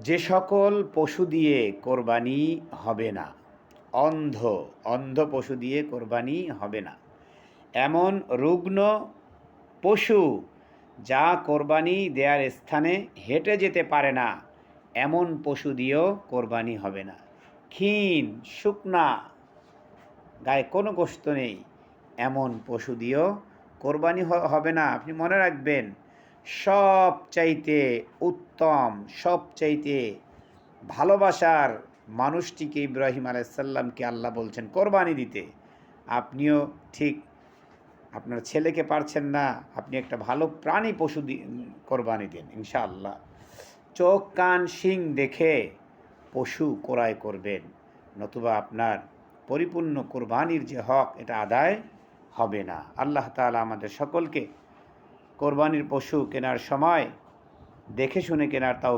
যে সকল পশু দিয়ে কোরবানি হবে না, অন্ধ অন্ধ পশু দিয়ে কোরবানি হবে না। এমন রুগ্ন পশু যা কোরবানি দেওয়ার স্থানে হেঁটে যেতে পারে না, এমন পশু দিয়েও কোরবানি হবে না। ক্ষীণ শুকনা, গায়ে কোনো গোশত নেই, এমন পশু দিয়েও কোরবানি হবে না। আপনি মনে রাখবেন, সবচাইতে উত্তম, সবচাইতে ভালোবাসার মানুষটিকে ইব্রাহিম আলাইসাল্লামকে আল্লাহ বলছেন কোরবানি দিতে। আপনিও ঠিক আপনার ছেলেকে পারছেন না, আপনি একটা ভালো প্রাণী পশু কোরবানি দিন ইনশাআল্লাহ। চোখ কান শিং দেখে পশু ক্রয় করবেন, নতুবা আপনার পরিপূর্ণ কোরবানির যে হক এটা আদায় হবে না। আল্লাহ তাআলা আমাদের সকলকে কোরবানির পশু কেনার সময় দেখে শুনে কেনার তাও